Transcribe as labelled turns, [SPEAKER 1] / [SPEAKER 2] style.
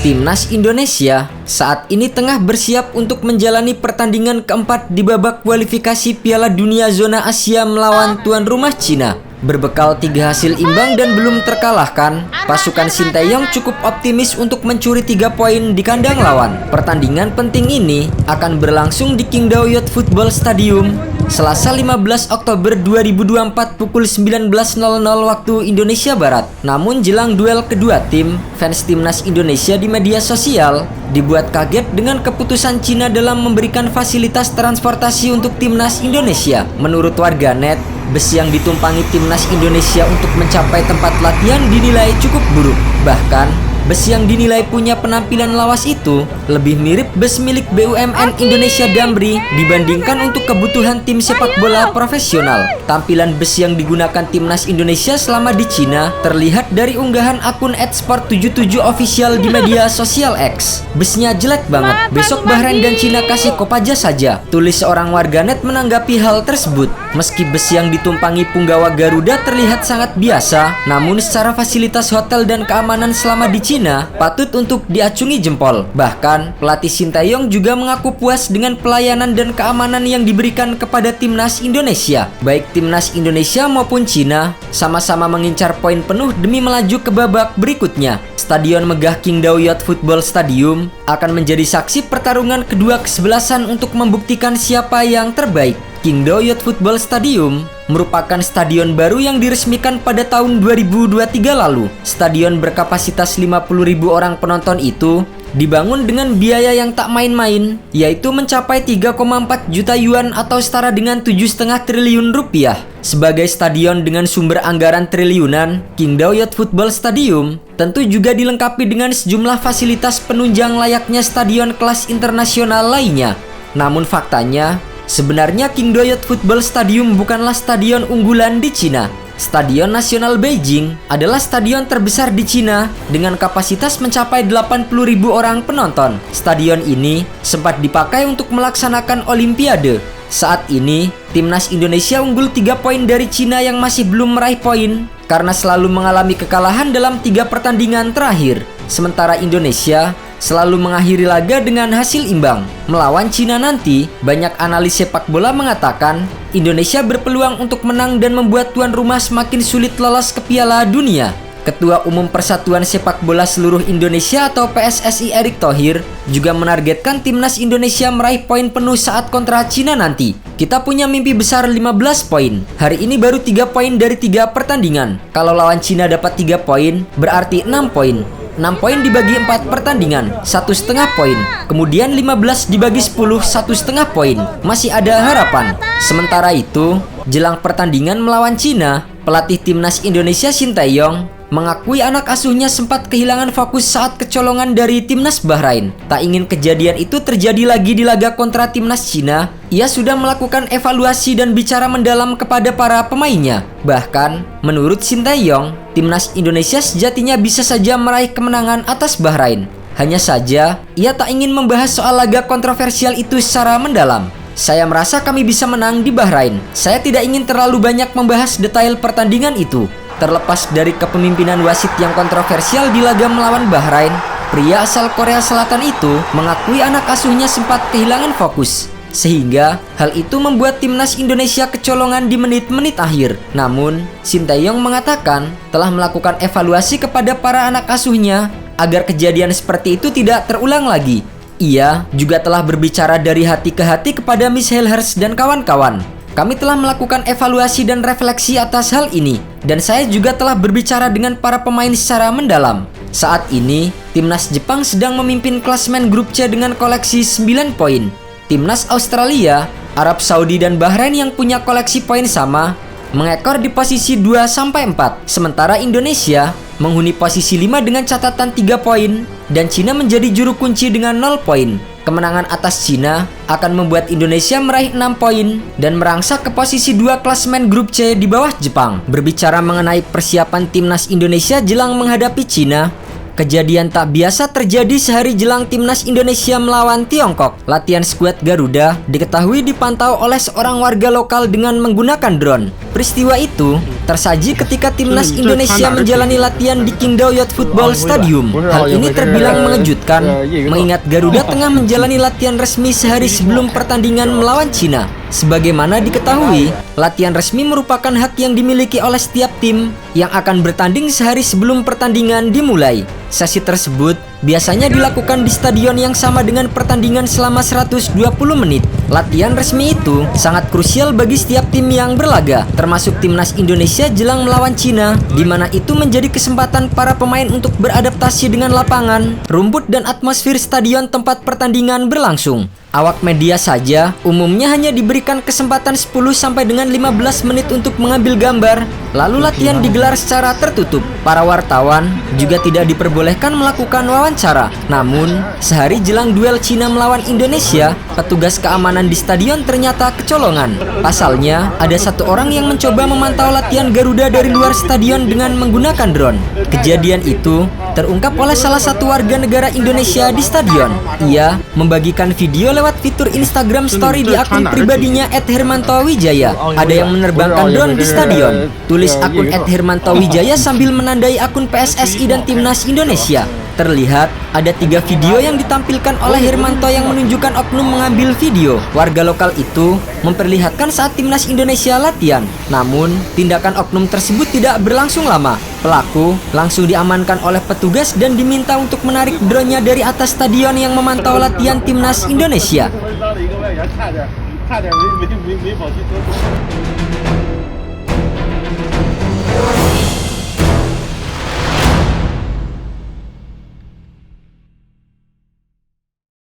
[SPEAKER 1] Timnas Indonesia saat ini tengah bersiap untuk menjalani pertandingan keempat di babak kualifikasi Piala Dunia Zona Asia melawan tuan rumah Cina. Berbekal 3 hasil imbang dan belum terkalahkan, pasukan Sinteyong cukup optimis untuk mencuri 3 poin di kandang lawan. Pertandingan penting ini akan berlangsung di Qingdao Youth Football Stadium Selasa 15 Oktober 2024 pukul 19.00 waktu Indonesia Barat. Namun jelang duel kedua tim, fans Timnas Indonesia di media sosial dibuat kaget dengan keputusan Cina dalam memberikan fasilitas transportasi untuk Timnas Indonesia. Menurut warganet, bus yang ditumpangi Timnas Indonesia untuk mencapai tempat latihan dinilai cukup buruk. Bahkan, bus yang dinilai punya penampilan lawas itu lebih mirip bus milik BUMN Indonesia Damri dibandingkan untuk kebutuhan tim sepak bola profesional. Tampilan bus yang digunakan Timnas Indonesia selama di Cina terlihat dari unggahan akun @sport77 official di media sosial X. Busnya jelek banget, besok Bahrain dan Cina kasih Kopaja saja, tulis seorang warganet menanggapi hal tersebut. Meski bus yang ditumpangi punggawa Garuda terlihat sangat biasa, namun secara fasilitas hotel dan keamanan selama di Cina patut untuk diacungi jempol. Bahkan, pelatih Sinteyong juga mengaku puas dengan pelayanan dan keamanan yang diberikan kepada Timnas Indonesia. Baik Timnas Indonesia maupun Cina sama-sama mengincar poin penuh demi melaju ke babak berikutnya. Stadion megah Qingdao Youth Football Stadium akan menjadi saksi pertarungan kedua kesebelasan untuk membuktikan siapa yang terbaik. Qingdao Youth Football Stadium merupakan stadion baru yang diresmikan pada tahun 2023 lalu. Stadion berkapasitas 50.000 orang penonton itu dibangun dengan biaya yang tak main-main, yaitu mencapai 3,4 juta yuan atau setara dengan 7,5 triliun rupiah. Sebagai stadion dengan sumber anggaran triliunan, Qingdao Youth Football Stadium tentu juga dilengkapi dengan sejumlah fasilitas penunjang layaknya stadion kelas internasional lainnya. Namun faktanya, sebenarnya Qingdao Youth Football Stadium bukanlah stadion unggulan di Cina. Stadion Nasional Beijing adalah stadion terbesar di Cina dengan kapasitas mencapai 80.000 orang penonton. Stadion ini sempat dipakai untuk melaksanakan Olimpiade. Saat ini, Timnas Indonesia unggul 3 poin dari Cina yang masih belum meraih poin karena selalu mengalami kekalahan dalam 3 pertandingan terakhir. Sementara Indonesia selalu mengakhiri laga dengan hasil imbang. Melawan Cina nanti, banyak analis sepak bola mengatakan Indonesia berpeluang untuk menang dan membuat tuan rumah semakin sulit lolos ke Piala Dunia. Ketua Umum Persatuan Sepak Bola Seluruh Indonesia atau PSSI Erick Thohir juga menargetkan Timnas Indonesia meraih poin penuh saat kontra Cina nanti. Kita punya mimpi besar 15 poin. Hari ini baru 3 poin dari 3 pertandingan. Kalau lawan Cina dapat 3 poin, berarti 6 poin. 6 poin dibagi 4 pertandingan, 1,5 poin. Kemudian 15 dibagi 10, 1,5 poin. Masih ada harapan. Sementara itu, jelang pertandingan melawan Cina, pelatih Timnas Indonesia Sinteyong mengakui anak asuhnya sempat kehilangan fokus saat kecolongan dari Timnas Bahrain. Tak ingin kejadian itu terjadi lagi di laga kontra Timnas Cina. Ia sudah melakukan evaluasi dan bicara mendalam kepada para pemainnya. Bahkan, menurut Sinteyong, Timnas Indonesia sejatinya bisa saja meraih kemenangan atas Bahrain. Hanya saja, ia tak ingin membahas soal laga kontroversial itu secara mendalam. Saya merasa kami bisa menang di Bahrain. Saya tidak ingin terlalu banyak membahas detail pertandingan itu. Terlepas dari kepemimpinan wasit yang kontroversial di laga melawan Bahrain, pria asal Korea Selatan itu mengakui anak asuhnya sempat kehilangan fokus. Sehingga hal itu membuat Timnas Indonesia kecolongan di menit-menit akhir. Namun, Sinteyong mengatakan telah melakukan evaluasi kepada para anak asuhnya agar kejadian seperti itu tidak terulang lagi. Ia juga telah berbicara dari hati ke hati kepada Miss Helhers dan kawan-kawan. Kami telah melakukan evaluasi dan refleksi atas hal ini, dan saya juga telah berbicara dengan para pemain secara mendalam. Saat ini, Timnas Jepang sedang memimpin klasemen grup C dengan koleksi 9 poin. Timnas Australia, Arab Saudi, dan Bahrain yang punya koleksi poin sama mengekor di posisi 2-4. Sementara Indonesia menghuni posisi 5 dengan catatan 3 poin, dan Cina menjadi juru kunci dengan 0 poin. Kemenangan atas Cina akan membuat Indonesia meraih 6 poin dan merangsak ke posisi 2 klasemen grup C di bawah Jepang. Berbicara mengenai persiapan Timnas Indonesia jelang menghadapi Cina, kejadian tak biasa terjadi sehari jelang Timnas Indonesia melawan Tiongkok. Latihan skuad Garuda diketahui dipantau oleh seorang warga lokal dengan menggunakan drone. Peristiwa itu tersaji ketika timnas Indonesia menjalani latihan di Qingdao Youth Football Stadium. Hal ini terbilang mengejutkan, mengingat Garuda tengah menjalani latihan resmi sehari sebelum pertandingan melawan Cina. Sebagaimana diketahui, latihan resmi merupakan hak yang dimiliki oleh setiap tim yang akan bertanding sehari sebelum pertandingan dimulai. Sesi tersebut biasanya dilakukan di stadion yang sama dengan pertandingan selama 120 menit. Latihan resmi itu sangat krusial bagi setiap tim yang berlaga, termasuk timnas Indonesia jelang melawan Cina, di mana itu menjadi kesempatan para pemain untuk beradaptasi dengan lapangan, rumput, dan atmosfer stadion tempat pertandingan berlangsung. Awak media saja umumnya hanya diberikan kesempatan 10 sampai dengan 15 menit untuk mengambil gambar, lalu latihan digelar secara tertutup. Para wartawan juga tidak diperbolehkan melakukan wawancara. Namun, sehari jelang duel Cina melawan Indonesia, petugas keamanan di stadion ternyata kecolongan. Pasalnya, ada satu orang yang mencoba memantau latihan Garuda dari luar stadion dengan menggunakan drone. Kejadian itu terungkap oleh salah satu warga negara Indonesia di stadion. Ia membagikan video lewat fitur Instagram Story di akun pribadinya @hermantowijaya. Ada yang menerbangkan drone di stadion. Tulis akun @hermantowijaya sambil menandai akun PSSI dan Timnas Indonesia. Terlihat ada 3 video yang ditampilkan oleh Hermanto yang menunjukkan oknum mengambil video. Warga lokal itu memperlihatkan saat Timnas Indonesia latihan. Namun, tindakan oknum tersebut tidak berlangsung lama. Pelaku langsung diamankan oleh petugas dan diminta untuk menarik drone-nya dari atas stadion yang memantau latihan Timnas Indonesia.